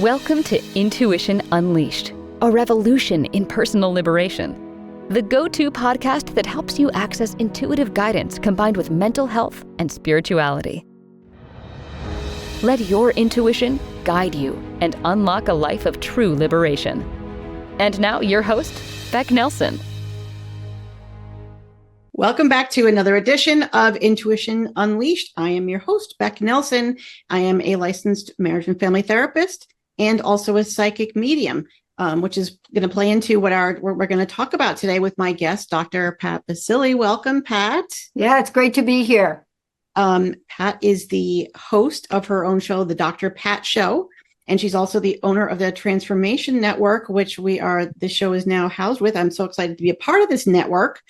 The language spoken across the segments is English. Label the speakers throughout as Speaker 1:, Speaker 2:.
Speaker 1: Welcome to Intuition Unleashed, a revolution in personal liberation. The go-to podcast that helps you access intuitive guidance combined with mental health and spirituality. Let your intuition guide you and unlock a life of true liberation. And now your host, Becc Nelson.
Speaker 2: Welcome back to another edition of Intuition Unleashed. I am your host, Becc Nelson. I am a licensed marriage and family therapist and also a psychic medium, which is going to play into what we're going to talk about today with my guest, Dr. Pat Baccili. Welcome, Pat.
Speaker 3: Yeah, it's great to be here.
Speaker 2: Pat is the host of her own show, The Dr. Pat Show, and she's also the owner of the Transformation Network, which the show is now housed with. I'm so excited to be a part of this network.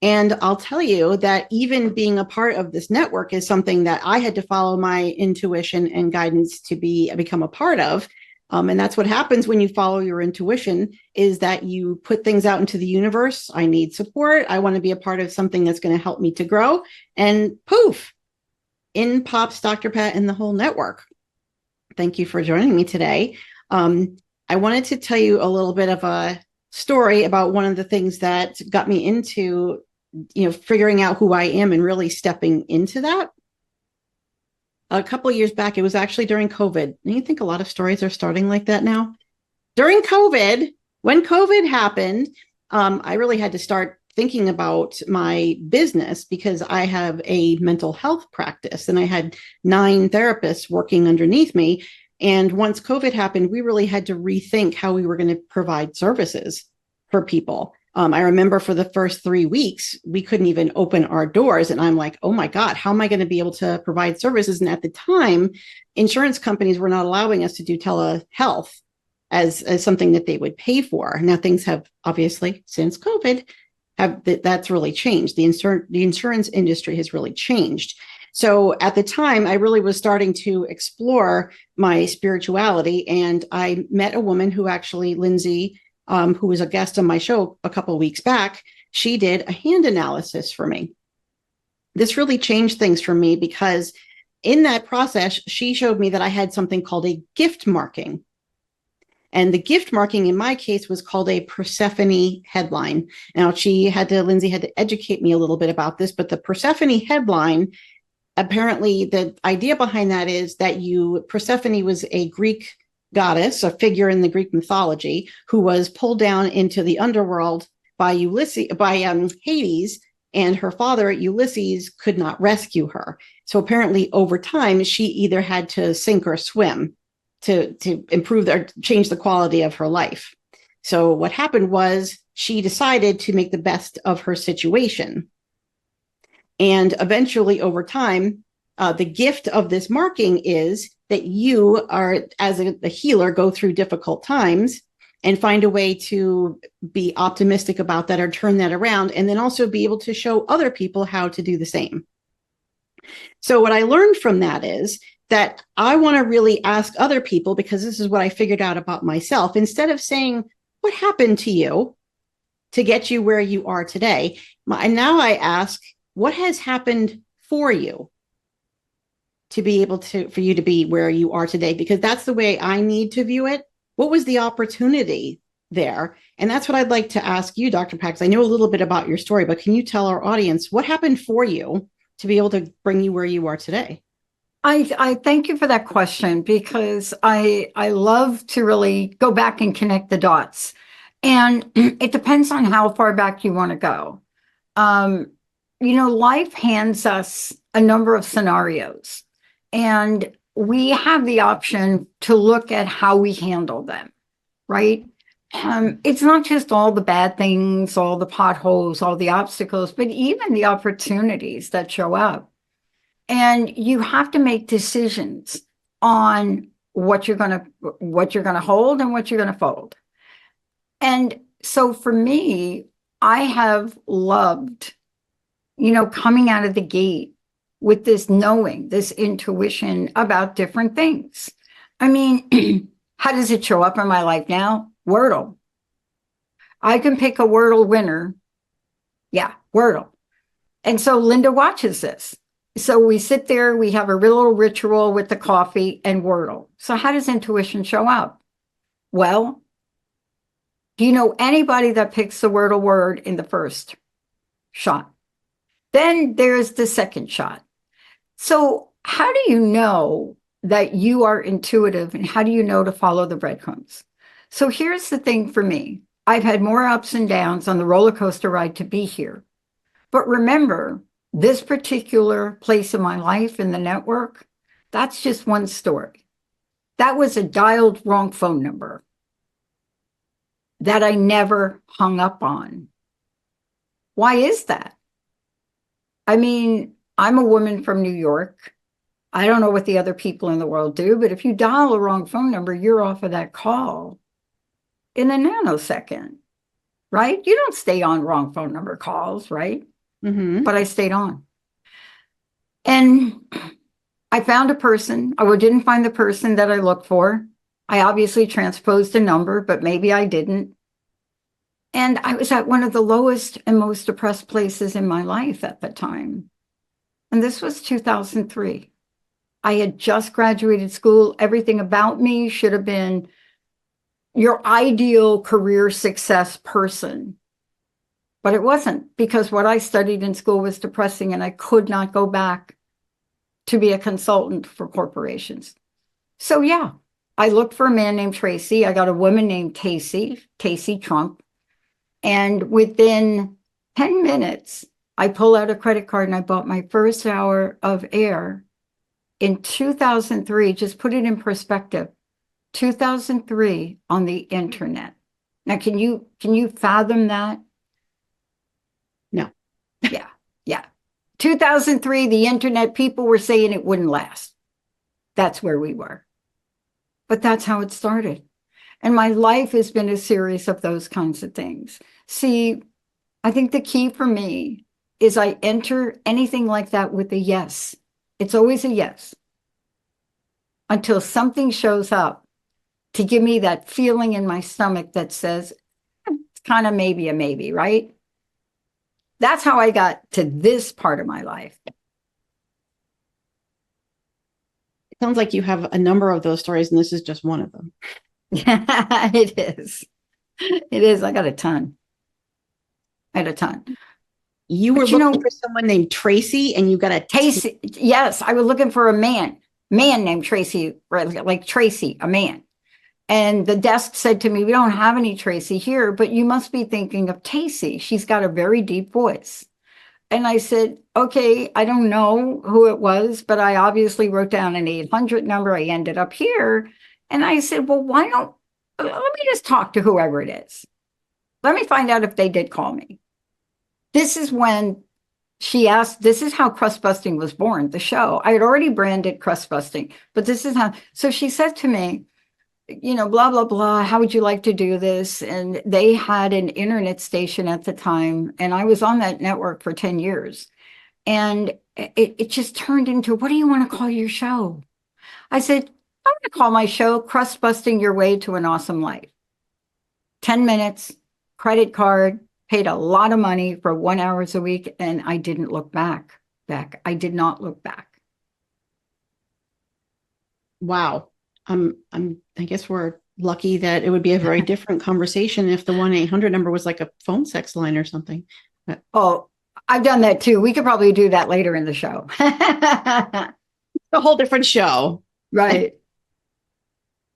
Speaker 2: And I'll tell you that even being a part of this network is something that I had to follow my intuition and guidance to become a part of. And that's what happens when you follow your intuition, is that you put things out into the universe. I need support. I want to be a part of something that's going to help me to grow. And poof, in pops Dr. Pat and the whole network. Thank you for joining me today. I wanted to tell you a little bit of a story about one of the things that got me into figuring out who I am and really stepping into that. A couple of years back, it was actually during COVID. And you think a lot of stories are starting like that now? During COVID, when COVID happened, I really had to start thinking about my business because I have a mental health practice and I had 9 therapists working underneath me. And once COVID happened, we really had to rethink how we were going to provide services for people. I remember for the first 3 weeks, we couldn't even open our doors. And I'm like, oh my God, how am I going to be able to provide services? And at the time, insurance companies were not allowing us to do telehealth as something that they would pay for. Now things have obviously, since COVID, that's really changed. The insurance industry has really changed. So at the time, I really was starting to explore my spirituality. And I met a woman who actually, Lindsay, who was a guest on my show a couple of weeks back, she did a hand analysis for me. This really changed things for me because in that process, she showed me that I had something called a gift marking. And the gift marking in my case was called a Persephone headline. Now, Lindsay had to educate me a little bit about this, but the Persephone headline, apparently the idea behind that is that Persephone was a Greek goddess, a figure in the Greek mythology, who was pulled down into the underworld by Hades, and her father Ulysses could not rescue her. So apparently, over time, she either had to sink or swim to improve or change the quality of her life. So what happened was she decided to make the best of her situation, and eventually, over time, the gift of this marking is that you are, as a healer, go through difficult times and find a way to be optimistic about that or turn that around, and then also be able to show other people how to do the same. So what I learned from that is that I want to really ask other people, because this is what I figured out about myself, instead of saying, what happened to you to get you where you are today? And now I ask, what has happened for you to be able for you to be where you are today? Because that's the way I need to view it. What was the opportunity there? And that's what I'd like to ask you, Dr. Pax. I know a little bit about your story, but can you tell our audience what happened for you to be able to bring you where you are today?
Speaker 3: I thank you for that question, because I love to really go back and connect the dots. And it depends on how far back you want to go. Life hands us a number of scenarios, and we have the option to look at how we handle them, right? It's not just all the bad things, all the potholes, all the obstacles, but even the opportunities that show up. And you have to make decisions on what you're going to hold and what you're going to fold. And so for me, I have loved, coming out of the gate with this knowing, this intuition about different things. I mean, how does it show up in my life now? Wordle. I can pick a Wordle winner. Yeah, Wordle. And so Linda watches this. So we sit there, we have a little ritual with the coffee and Wordle. So how does intuition show up? Well, do you know anybody that picks the Wordle word in the first shot? Then there's the second shot. So how do you know that you are intuitive, and how do you know to follow the breadcrumbs? So here's the thing for me. I've had more ups and downs on the roller coaster ride to be here. But remember, this particular place in my life in the network, that's just one story. That was a dialed wrong phone number that I never hung up on. Why is that? I mean, I'm a woman from New York. I don't know what the other people in the world do, but if you dial a wrong phone number, you're off of that call in a nanosecond, right? You don't stay on wrong phone number calls, right?
Speaker 2: Mm-hmm.
Speaker 3: But I stayed on. And I found a person. I didn't find the person that I looked for. I obviously transposed a number, but maybe I didn't. And I was at one of the lowest and most depressed places in my life at the time. And this was 2003. I had just graduated school. Everything about me should have been your ideal career success person. But it wasn't, because what I studied in school was depressing, and I could not go back to be a consultant for corporations. So yeah, I looked for a man named Tracy. I got a woman named Tacey Trump. And within 10 minutes, I pull out a credit card and I bought my first hour of air in 2003. Just put it in perspective, 2003 on the internet. Now, can you fathom that?
Speaker 2: No.
Speaker 3: Yeah. 2003, the internet, people were saying it wouldn't last. That's where we were. But that's how it started. And my life has been a series of those kinds of things. See, I think the key for me is I enter anything like that with a yes. It's always a yes. Until something shows up to give me that feeling in my stomach that says, it's kind of maybe a maybe, right? That's how I got to this part of my life.
Speaker 2: It sounds like you have a number of those stories, and this is just one of them.
Speaker 3: Yeah, it is. It is. I got a ton.
Speaker 2: You were looking for someone named Tracy, and you got a
Speaker 3: Tracy. Yes, I was looking for a man named Tracy, like Tracy, a man. And the desk said to me, we don't have any Tracy here, but you must be thinking of Tacey. She's got a very deep voice. And I said, okay, I don't know who it was, but I obviously wrote down an 800 number. I ended up here. And I said, well, let me just talk to whoever it is. Let me find out if they did call me. This is when she asked, this is how Crust Busting was born, the show. I had already branded Crust Busting, but this is how. So she said to me, blah, blah, blah, how would you like to do this? And they had an internet station at the time, and I was on that network for 10 years. And it just turned into, what do you want to call your show? I said, I'm going to call my show Crust Busting Your Way to an Awesome Life. 10 minutes, credit card, paid a lot of money for 1 hour a week, and I didn't look back. I did not look back.
Speaker 2: Wow. I guess we're lucky that it would be a very different conversation if the 1-800 number was like a phone sex line or something. But
Speaker 3: oh, I've done that too. We could probably do that later in the show.
Speaker 2: a whole different show.
Speaker 3: Right.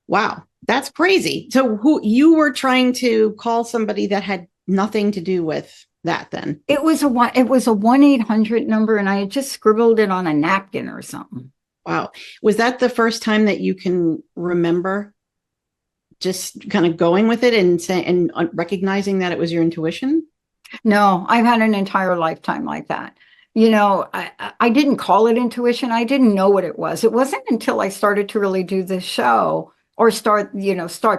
Speaker 2: Wow. That's crazy. So who you were trying to call somebody that had nothing to do with that then?
Speaker 3: It was a 1-800 number, and I had just scribbled it on a napkin or something.
Speaker 2: Wow. Was that the first time that you can remember just kind of going with it and saying and recognizing that it was your intuition?
Speaker 3: No, I've had an entire lifetime like that. I didn't call it intuition. I didn't know what it was. It wasn't until I started to really do this show or start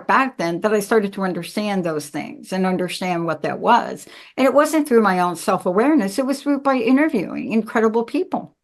Speaker 3: back then that I started to understand those things and understand what that was. And it wasn't through my own self-awareness. It was through by interviewing incredible people,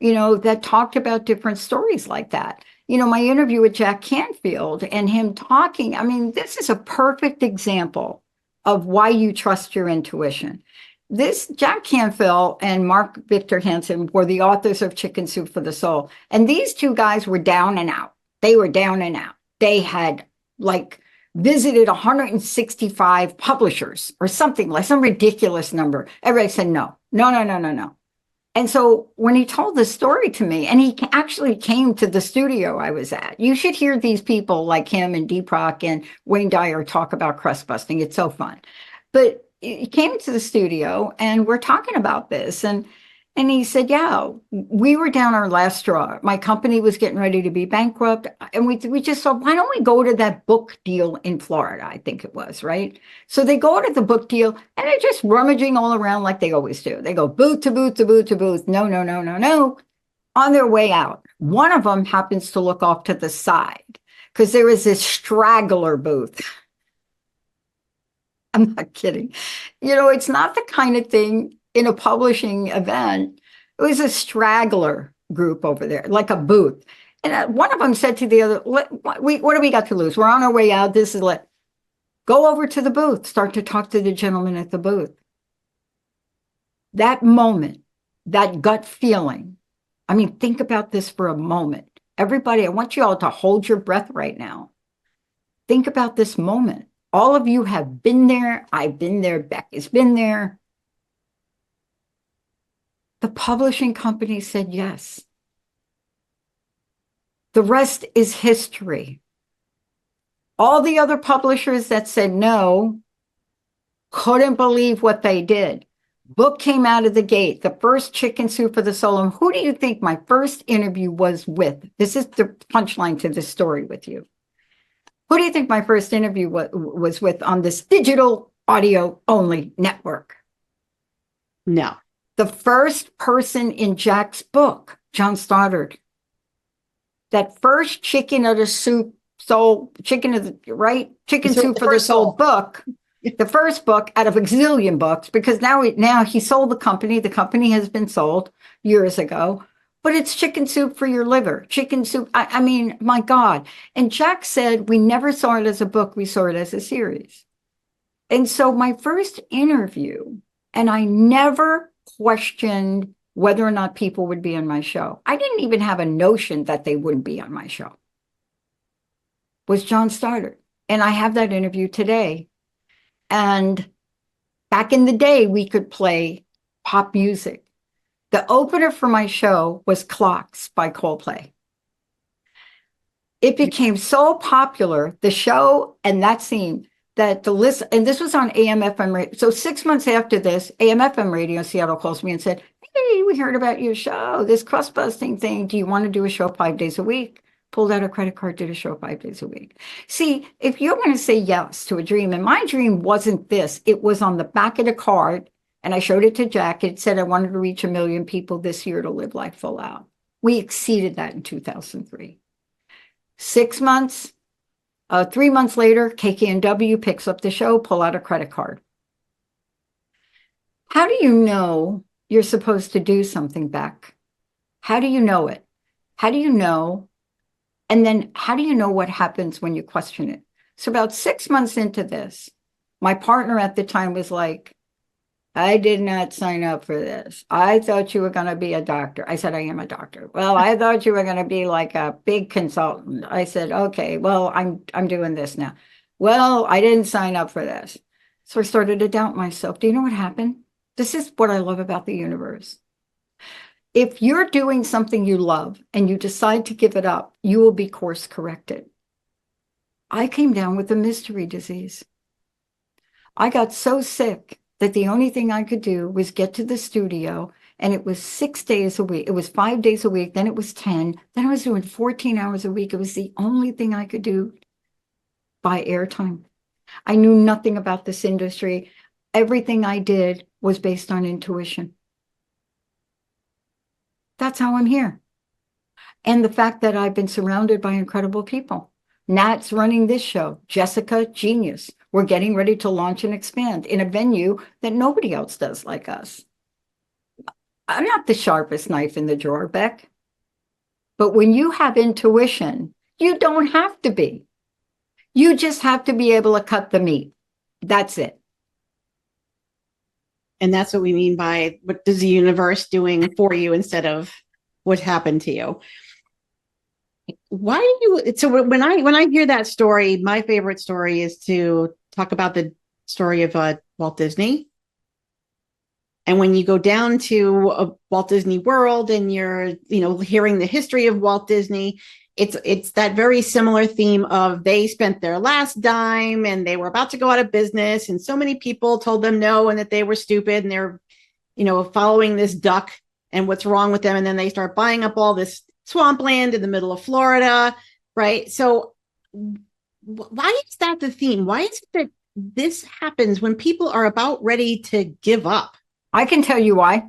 Speaker 3: that talked about different stories like that. My interview with Jack Canfield and him talking, I mean, this is a perfect example of why you trust your intuition. this Jack Canfield and Mark Victor Hansen were the authors of Chicken Soup for the Soul. And these two guys were down and out. They were down and out. They had like visited 165 publishers or something, like some ridiculous number. Everybody said, no, no, no, no, no, no. And so when he told the story to me, and he actually came to the studio I was at, you should hear these people like him and Deepak and Wayne Dyer talk about crust busting. It's so fun. But he came to the studio and we're talking about this. And he said, yeah, we were down our last straw. My company was getting ready to be bankrupt. And we just thought, why don't we go to that book deal in Florida? I think it was, right? So they go to the book deal and they're just rummaging all around like they always do. They go booth to booth to booth to booth. No, no, no, no, no. On their way out, one of them happens to look off to the side because there is this straggler booth. I'm not kidding. It's not the kind of thing in a publishing event. It was a straggler group over there, like a booth. And one of them said to the other, what do we got to lose? We're on our way out. Go over to the booth, start to talk to the gentleman at the booth. That moment, that gut feeling. I mean, think about this for a moment. Everybody, I want you all to hold your breath right now. Think about this moment. All of you have been there. I've been there. Becc has been there. The publishing company said yes. The rest is history. All the other publishers that said no couldn't believe what they did. Book came out of the gate, the first Chicken Soup for the Soul. And who do you think my first interview was with? This is the punchline to this story with you. Who do you think my first interview was with on this digital audio only network?
Speaker 2: No.
Speaker 3: The first person in Jack's book, John Stoddard. That first Chicken of the Soup Soul, Chicken Soup for the Soul book, the first book out of a gazillion books, because now he sold the company. The company has been sold years ago. But it's chicken soup for your liver, chicken soup. I mean, my God. And Jack said, we never saw it as a book. We saw it as a series. And so my first interview, and I never questioned whether or not people would be on my show. I didn't even have a notion that they wouldn't be on my show. Was John Stoddard. And I have that interview today. And back in the day, we could play pop music. The opener for my show was Clocks by Coldplay. It became so popular, the show and that scene, that the list, and this was on AM/FM radio. So 6 months after this, AM/FM radio in Seattle calls me and said, hey, we heard about your show, this crust busting thing. Do you want to do a show 5 days a week? Pulled out a credit card, did a show 5 days a week. See, if you're going to say yes to a dream, and my dream wasn't this, it was on the back of the card. And I showed it to Jack. It said I wanted to reach 1 million people this year to live life full out. We exceeded that in 2003. 6 months, 3 months later, KKNW picks up the show, pull out a credit card. How do you know you're supposed to do something, Becc? How do you know it? How do you know? And then how do you know what happens when you question it? So about 6 months into this, my partner at the time was like, I did not sign up for this. I thought you were going to be a doctor. I said, I am a doctor. Well, I thought you were going to be like a big consultant. I said, okay, well, I'm doing this now. Well, I didn't sign up for this. So I started to doubt myself. Do you know what happened? This is what I love about the universe. If you're doing something you love and you decide to give it up, you will be course corrected. I came down with a mystery disease. I got so sick that the only thing I could do was get to the studio, and it was 6 days a week. It was 5 days a week. Then it was 10. Then I was doing 14 hours a week. It was the only thing I could do by airtime. I knew nothing about this industry. Everything I did was based on intuition. That's how I'm here. And the fact that I've been surrounded by incredible people. Nat's running this show. Jessica, genius. We're getting ready to launch and expand in a venue that nobody else does like us. I'm not the sharpest knife in the drawer, Becc. But when you have intuition, you don't have to be. You just have to be able to cut the meat. That's it.
Speaker 2: And that's what we mean by what does the universe doing for you instead of what happened to you. Why do you, so when I hear that story, my favorite story is to talk about the story of Walt Disney. And when you go down to a Walt Disney World and you're, hearing the history of Walt Disney, it's that very similar theme of they spent their last dime and they were about to go out of business. And so many people told them no and that they were stupid and they're, following this duck and what's wrong with them. And then they start buying up all this swampland in the middle of Florida, right? So why is that the theme? Why is it that this happens when people are about ready to give up?
Speaker 3: I can tell you why.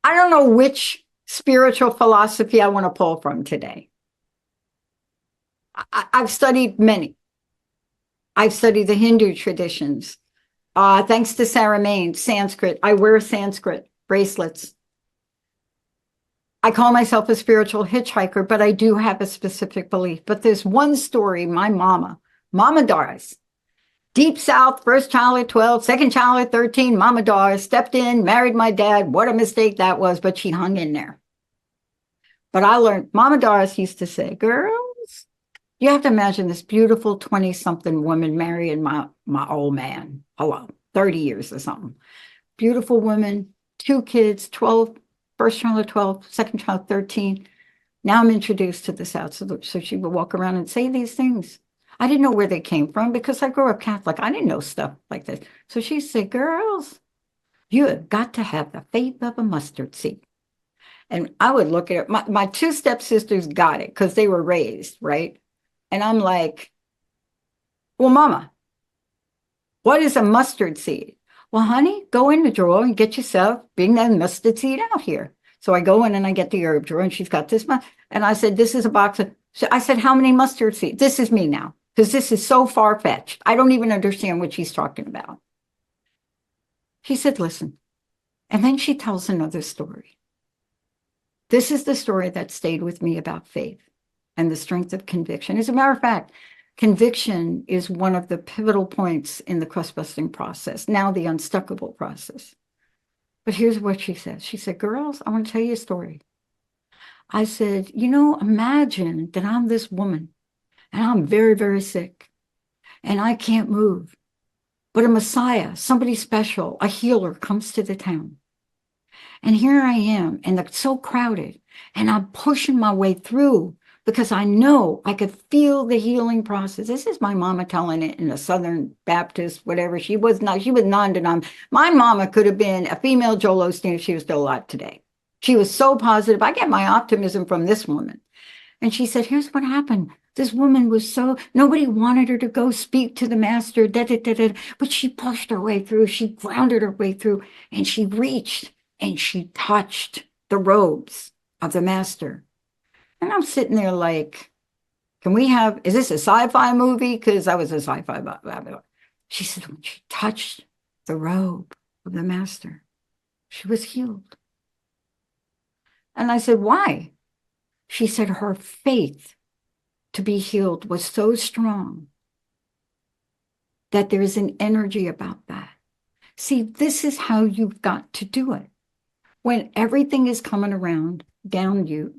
Speaker 3: I don't know which spiritual philosophy I want to pull from today. I've studied many. I've studied the Hindu traditions. Thanks to Sarah Main, Sanskrit. I wear Sanskrit bracelets. I call myself a spiritual hitchhiker, but I do have a specific belief. But there's one story, my Mama Doris, Deep South, first child at 12, second child at 13, Mama Doris stepped in, married my dad. What a mistake that was, but she hung in there. But I learned, Mama Doris used to say, girls, you have to imagine this beautiful 20-something woman marrying my old man. Hello, 30 years or something. Beautiful woman, 2 kids, 12, first child at 12, second child 13. Now I'm introduced to the South, so she would walk around and say these things. I didn't know where they came from because I grew up Catholic. I didn't know stuff like this. So she said, girls, you have got to have the faith of a mustard seed. And I would look at it. My 2 stepsisters got it because they were raised, right? And I'm like, well, Mama, what is a mustard seed? Well, honey, go in the drawer and get yourself, bring that mustard seed out here. So I go in and I get the herb drawer and she's got this. And I said, this is a box of, so I said, how many mustard seeds? This is me now. Because this is so far-fetched. I don't even understand what she's talking about. She said, listen. And then she tells another story. This is the story that stayed with me about faith and the strength of conviction. As a matter of fact, conviction is one of the pivotal points in the crust-busting process, now the unstuckable process. But here's what she said. She said, girls, I want to tell you a story. I said, imagine that I'm this woman. And I'm very, very sick. And I can't move. But a Messiah, somebody special, a healer comes to the town. And here I am, and it's so crowded. And I'm pushing my way through because I know I could feel the healing process. This is my mama telling it in a Southern Baptist, whatever. She was non-denominational. My mama could have been a female Joel Osteen if she was still alive today. She was so positive. I get my optimism from this woman. And she said, here's what happened. This woman was nobody wanted her to go speak to the master, but she pushed her way through. She grounded her way through and she reached and she touched the robes of the master. And I'm sitting there like, is this a sci-fi movie? Because I was a sci-fi about. She said, when she touched the robe of the master, she was healed. And I said, why? She said her faith to be healed was so strong that there's an energy about that. See, this is how you've got to do it. When everything is coming around, around you.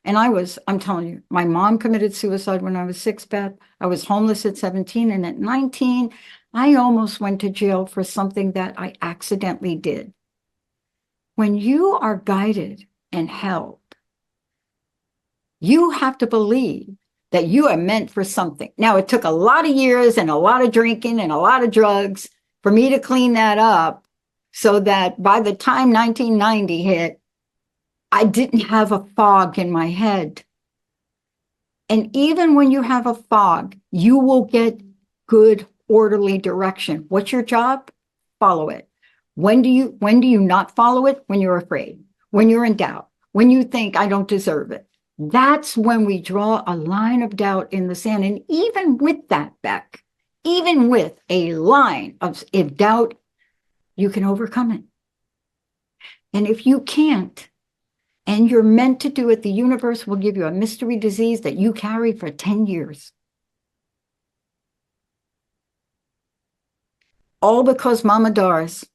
Speaker 3: And I'm telling you, my mom committed suicide when I was 6, Beth. I was homeless at 17. And at 19, I almost went to jail for something that I accidentally did. When you are guided and held, you have to believe that you are meant for something. Now, it took a lot of years and a lot of drinking and a lot of drugs for me to clean that up so that by the time 1990 hit, I didn't have a fog in my head. And even when you have a fog, you will get good, orderly direction. What's your job? Follow it. When do you not follow it? When you're afraid, when you're in doubt, when you think I don't deserve it. That's when we draw a line of doubt in the sand. And even with that, Becc, even with a line of doubt, you can overcome it. And if you can't, and you're meant to do it, the universe will give you a mystery disease that you carry for 10 years. all because Mama Doris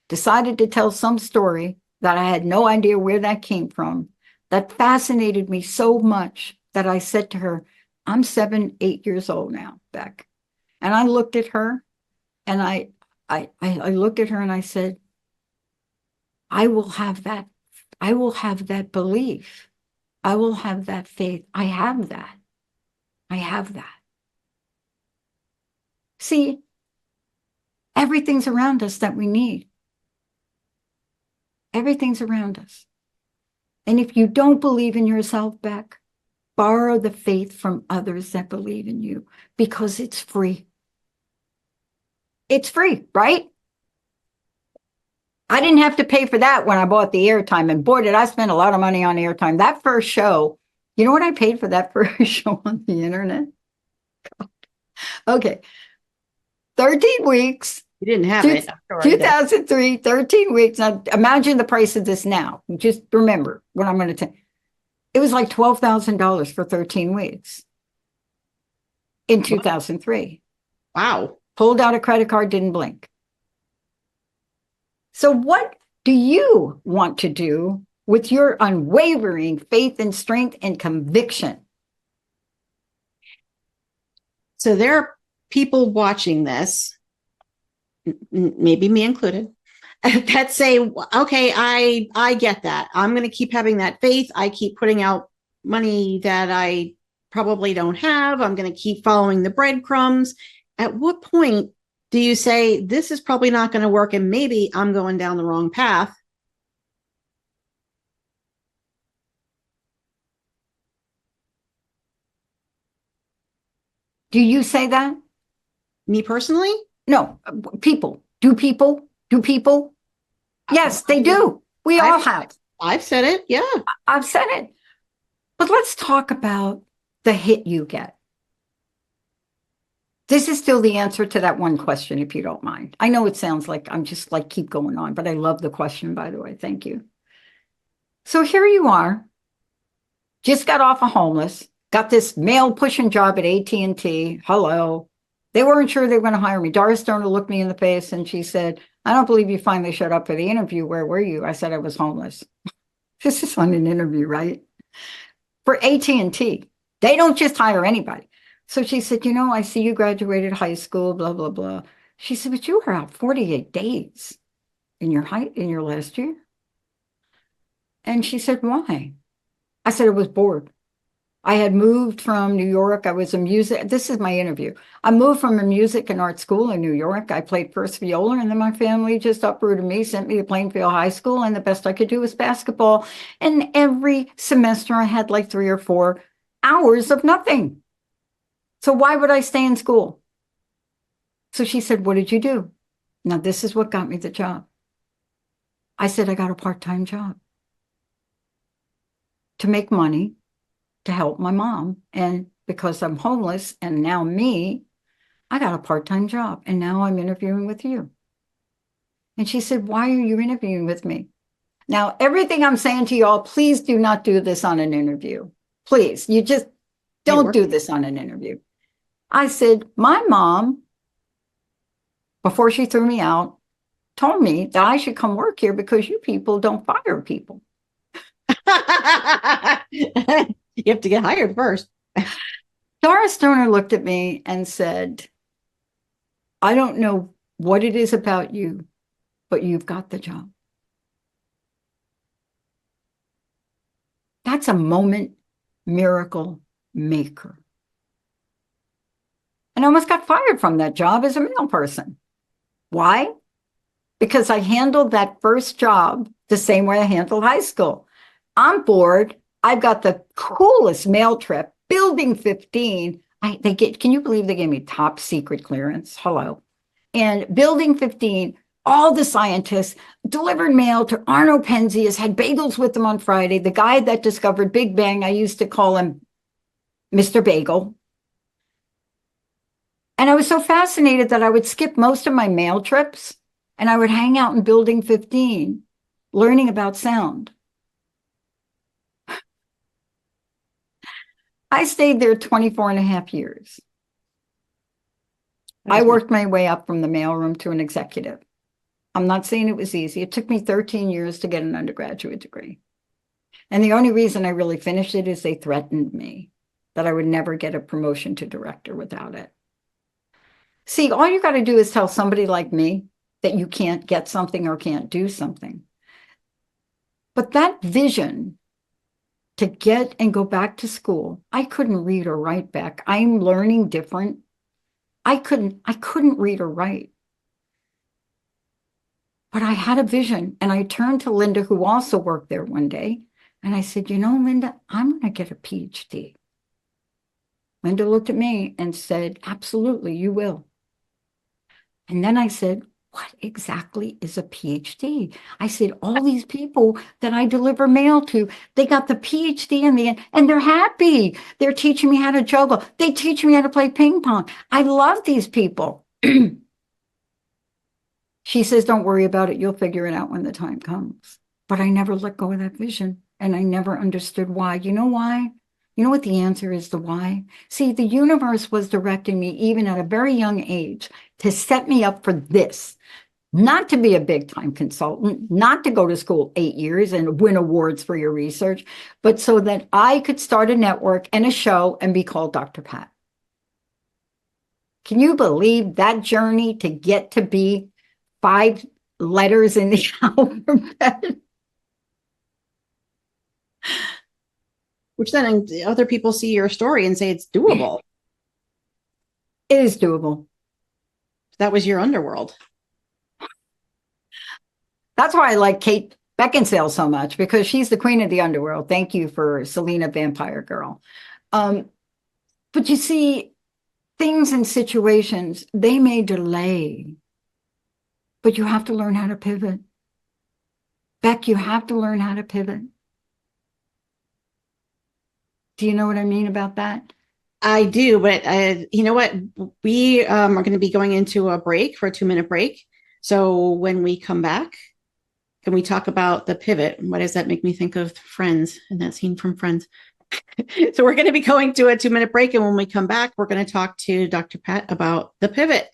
Speaker 3: decided to tell some story that I had no idea where that came from, that fascinated me so much that I said to her, I'm 7, 8 years old now, Beck. And I looked at her and I looked at her and I said, I will have that. I will have that belief. I will have that faith. I have that. I have that. See, everything's around us that we need. Everything's around us. And if you don't believe in yourself, Beck, borrow the faith from others that believe in you because it's free. It's free, right? I didn't have to pay for that when I bought the airtime. And boy, did I spend a lot of money on airtime. That first show, you know what I paid for that first show on the internet? Okay. 13 weeks.
Speaker 2: You didn't have it.
Speaker 3: 2003, 13 weeks. Now, imagine the price of this now. Just remember what I'm going to tell you. It was like $12,000 for 13 weeks in 2003.
Speaker 2: Wow.
Speaker 3: Pulled out a credit card, didn't blink. So what do you want to do with your unwavering faith and strength and conviction?
Speaker 2: So there are people watching this, maybe me included, that say, okay, I get that. I'm going to keep having that faith. I keep putting out money that I probably don't have. I'm going to keep following the breadcrumbs. At what point do you say, this is probably not going to work and maybe I'm going down the wrong path?
Speaker 3: Do you say that?
Speaker 2: Me personally?
Speaker 3: No, people. Do people? Do people? Yes, they do. We all have.
Speaker 2: I've said it. Yeah.
Speaker 3: I've said it. But let's talk about the hit you get. This is still the answer to that one question, if you don't mind. I know it sounds like I'm just like keep going on, but I love the question, by the way. Thank you. So here you are, just got off of homeless, got this mail pushing job at AT&T. Hello. They weren't sure they were going to hire me. Doris Stoner looked me in the face and she said, I don't believe you finally showed up for the interview. Where were you? I said I was homeless. This is on an interview, right? For AT&T. They don't just hire anybody. So she said, you know, I see you graduated high school, blah, blah, blah. She said, but you were out 48 days in your last year. And she said, why? I said, I was bored. I had moved from New York. I was this is my interview. I moved from a music and art school in New York. I played first viola, and then my family just uprooted me, sent me to Plainfield High School, and the best I could do was basketball. And every semester I had like 3 or 4 hours of nothing. So why would I stay in school? So she said, what did you do? Now, this is what got me the job. I said, I got a part-time job to make money to help my mom. And because I'm homeless and now me, I got a part-time job. And now I'm interviewing with you. And she said, why are you interviewing with me? Now, everything I'm saying to y'all, please do not do this on an interview. Please, you just don't do this on an interview. I said, my mom, before she threw me out, told me that I should come work here because you people don't fire people.
Speaker 2: You have to get hired first.
Speaker 3: Doris Stoner looked at me and said, I don't know what it is about you, but you've got the job. That's a moment miracle maker. And I almost got fired from that job as a mail person. Why? Because I handled that first job the same way I handled high school. I'm bored. I've got the coolest mail trip, Building 15. Can you believe they gave me top secret clearance? Hello. And Building 15, all the scientists delivered mail to Arno Penzias, had bagels with them on Friday. The guy that discovered Big Bang, I used to call him Mr. Bagel. And I was so fascinated that I would skip most of my mail trips and I would hang out in Building 15, learning about sound. I stayed there 24 and a half years. I worked my way up from the mailroom to an executive. I'm not saying it was easy. It took me 13 years to get an undergraduate degree. And the only reason I really finished it is they threatened me that I would never get a promotion to director without it. See, all you got to do is tell somebody like me that you can't get something or can't do something. But that vision to get and go back to school, I couldn't read or write back. I'm learning different. I couldn't read or write. But I had a vision, and I turned to Linda, who also worked there one day, and I said, you know, Linda, I'm going to get a PhD. Linda looked at me and said, absolutely, you will. And then I said, what exactly is a PhD? I said, all these people that I deliver mail to, they got the PhD in the end, and they're happy. They're teaching me how to juggle. They teach me how to play ping pong. I love these people. She says, don't worry about it. You'll figure it out when the time comes. But I never let go of that vision, and I never understood why. You know why? You know what the answer is to why? See, the universe was directing me, even at a very young age, to set me up for this. Not to be a big-time consultant, not to go to school 8 years and win awards for your research, but so that I could start a network and a show and be called Dr. Pat. Can you believe that journey to get to be 5 letters in the alphabet?
Speaker 2: Which then other people see your story and say it's doable.
Speaker 3: It is doable.
Speaker 2: That was your underworld.
Speaker 3: That's why I like Kate Beckinsale so much, because she's the queen of the underworld. Thank you for Selena Vampire Girl. But you see, things and situations, they may delay, but you have to learn how to pivot. Beck, you have to learn how to pivot. Do you know what I mean about that?
Speaker 2: I do, but you know what? We are going to be going into a break for a 2-minute break. So when we come back, can we talk about the pivot? What does that make me think of Friends and that scene from Friends? So we're going to be going to a 2-minute break. And when we come back, we're going to talk to Dr. Pat about the pivot.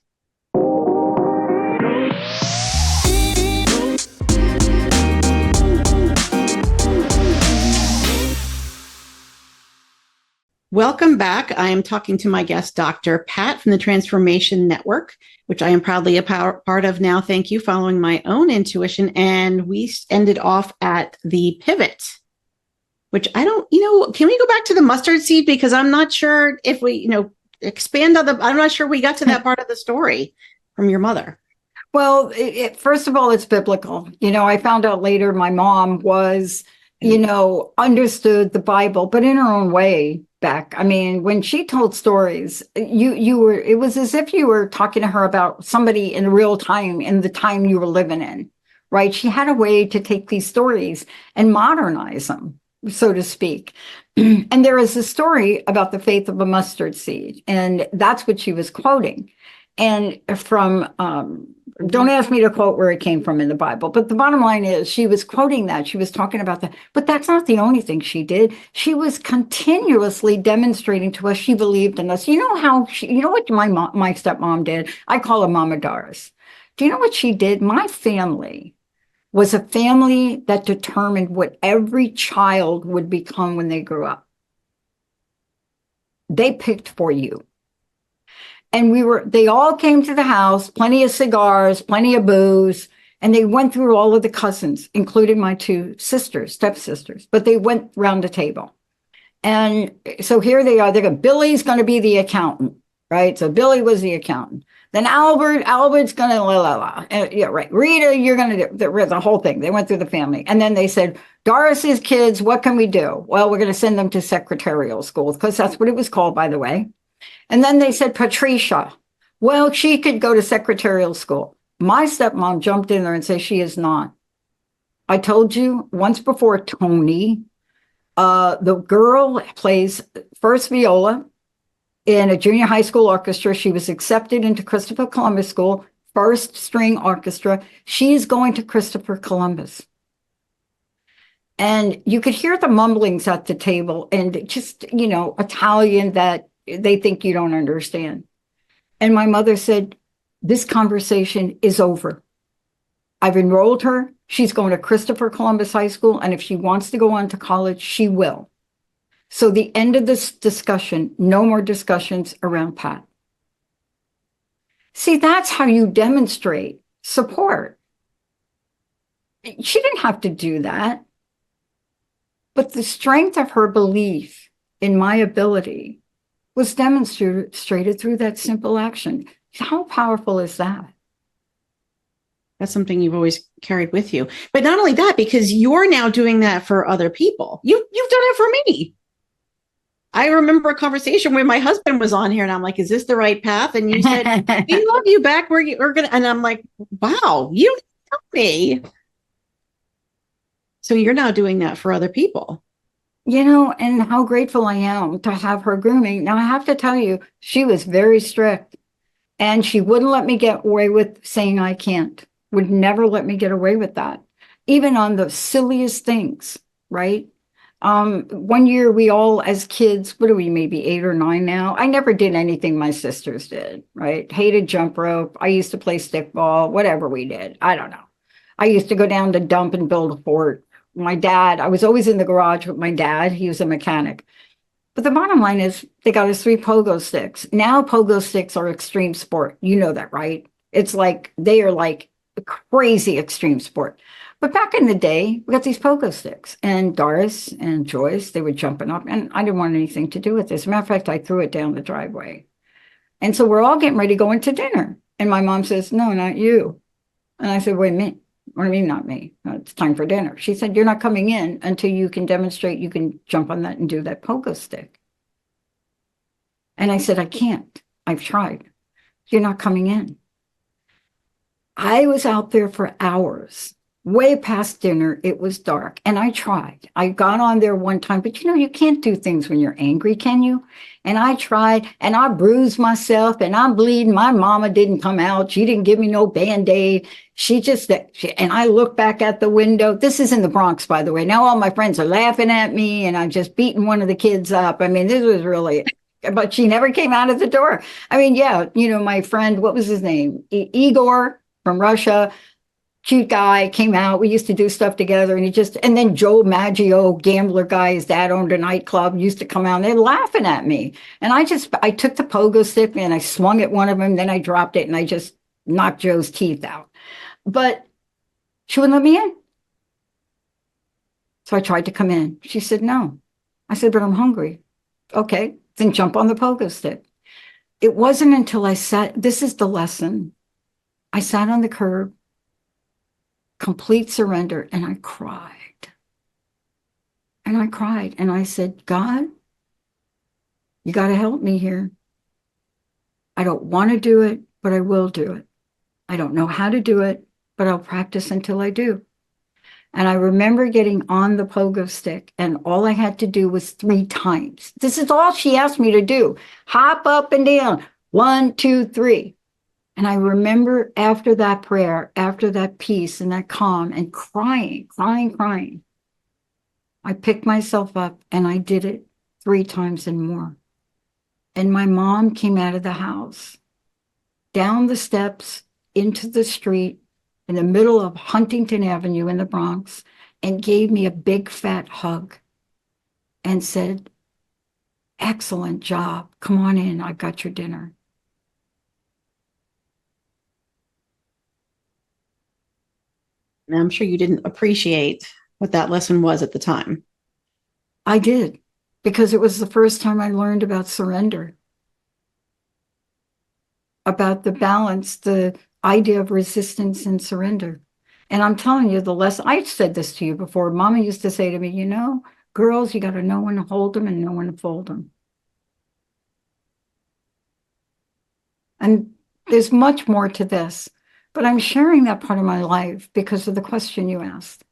Speaker 2: Welcome back. I am talking to my guest, Dr. Pat from the Transformation Network, which I am proudly a part of now. Thank you, following my own intuition. And we ended off at the pivot, which I don't, can we go back to the mustard seed? Because I'm not sure if we, expand on I'm not sure we got to that part of the story from your mother.
Speaker 3: Well, first of all, it's biblical. I found out later my mom was, understood the Bible, but in her own way. Beck, I mean, when she told stories, it was as if you were talking to her about somebody in real time, in the time you were living in, right? She had a way to take these stories and modernize them, so to speak. And there is a story about the faith of a mustard seed, and that's what she was quoting. And from, don't ask me to quote where it came from in the Bible, but the bottom line is she was quoting that. She was talking about that. But that's not the only thing she did. She was continuously demonstrating to us she believed in us. You know what my stepmom did? I call her Mama Doris. Do you know what she did? My family was a family that determined what every child would become when they grew up. They picked for you. And they all came to the house, plenty of cigars, plenty of booze, and they went through all of the cousins, including my 2 sisters, stepsisters, but they went round the table. And so here they are. Billy's going to be the accountant, right? So Billy was the accountant. Then Albert's going to yeah, right. Rita, you're going to do the whole thing. They went through the family. And then they said, Doris's kids, what can we do? Well, we're going to send them to secretarial school, because that's what it was called, by the way. And then they said, Patricia, well, she could go to secretarial school. My stepmom jumped in there and said, she is not. I told you once before, Tony, the girl plays first viola in a junior high school orchestra. She was accepted into Christopher Columbus School, first string orchestra. She's going to Christopher Columbus. And you could hear the mumblings at the table, and just, Italian that they think you don't understand. And my mother said, this conversation is over. I've enrolled her. She's going to Christopher Columbus High School. And if she wants to go on to college, she will. So the end of this discussion, no more discussions around Pat. See, that's how you demonstrate support. She didn't have to do that. But the strength of her belief in my ability was demonstrated through that simple action. How powerful is that?
Speaker 2: That's something you've always carried with you. But not only that, because you're now doing that for other people. You've done it for me. I remember a conversation where my husband was on here and I'm like, is this the right path? And you said, we love you back where you are going to. And I'm like, wow, you helped me. So you're now doing that for other people.
Speaker 3: You know, and how grateful I am to have her grooming. Now, I have to tell you, she was very strict and she wouldn't let me get away with saying I can't. Would never let me get away with that, even on the silliest things, right? One year we all, as kids, what are we, maybe 8 or 9 now? I never did anything my sisters did, right? Hated jump rope. I used to play stickball, whatever we did. I don't know. I used to go down to dump and build a fort. My dad, I was always in the garage with my dad. He was a mechanic. But the bottom line is they got us 3 pogo sticks. Now pogo sticks are extreme sport. You know that, right? It's like, they are like a crazy extreme sport. But back in the day, we got these pogo sticks, and Doris and Joyce, they were jumping up, and I didn't want anything to do with this. As a matter of fact, I threw it down the driveway. And so we're all getting ready to go into dinner. And my mom says, no, not you. And I said, wait a minute. What do you mean, not me? It's time for dinner. She said, you're not coming in until you can demonstrate you can jump on that and do that pogo stick. And I said, I can't. I've tried. You're not coming in. I was out there for hours. Way past dinner, it was dark, and I tried. I got on there one time, but you know, you can't do things when you're angry, can you? And I tried, and I bruised myself, and I'm bleeding. My mama didn't come out. She didn't give me no Band-Aid. And I look back at the window. This is in the Bronx, by the way. Now all my friends are laughing at me, and I'm just beating one of the kids up. I mean, this was really, but she never came out of the door. I mean, yeah, you know, my friend, what was his name? Igor from Russia. Cute guy, came out. We used to do stuff together, and then Joe Maggio, gambler guy, his dad owned a nightclub, used to come out, and they're laughing at me. And I took the pogo stick and I swung at one of them, then I dropped it and I just knocked Joe's teeth out. But she wouldn't let me in. So I tried to come in. She said, no. I said, but I'm hungry. Okay, then jump on the pogo stick. It wasn't until this is the lesson. I sat on the curb, complete surrender, and I cried. And I cried, and I said, God, you got to help me here. I don't want to do it, but I will do it. I don't know how to do it, but I'll practice until I do. And I remember getting on the pogo stick, and all I had to do was 3 times. This is all she asked me to do. Hop up and down. 1, 2, 3. And I remember after that prayer, after that peace and that calm, and crying, I picked myself up and I did it 3 times and more. And my mom came out of the house, down the steps, into the street, in the middle of Huntington Avenue in the Bronx, and gave me a big fat hug and said, excellent job. Come on in. I got your dinner.
Speaker 2: And I'm sure you didn't appreciate what that lesson was at the time.
Speaker 3: I did, because it was the first time I learned about surrender, about the balance, the idea of resistance and surrender. And I'm telling you, the lesson, I said this to you before. Mama used to say to me, you know, girls, you got to know when to hold them and know when to fold them. And there's much more to this. But I'm sharing that part of my life because of the question you asked.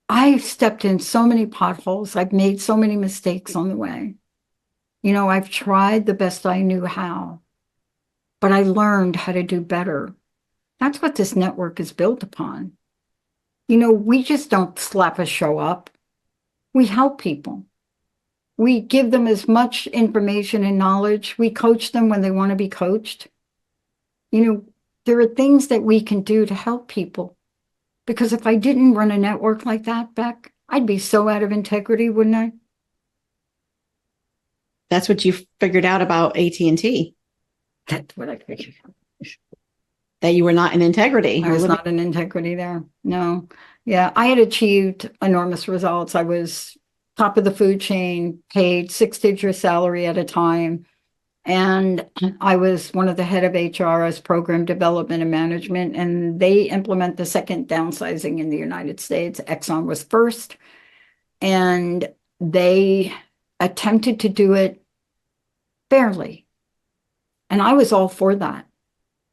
Speaker 3: I've stepped in so many potholes. I've made so many mistakes on the way. You know, I've tried the best I knew how, but I learned how to do better. That's what this network is built upon. You know, we just don't slap a show up. We help people. We give them as much information and knowledge. We coach them when they want to be coached. You know, there are things that we can do to help people. Because if I didn't run a network like that, Beck, I'd be so out of integrity, wouldn't I?
Speaker 2: That's what you figured out about AT&T.
Speaker 3: That's what I figured out.
Speaker 2: That you were not in integrity.
Speaker 3: I was not in integrity there. No. Yeah, I had achieved enormous results. I was top of the food chain, paid 6-digit salary at a time. And I was one of the head of HR as program development and management. And they implement the second downsizing in the United States. Exxon was first. And they attempted to do it fairly. And I was all for that.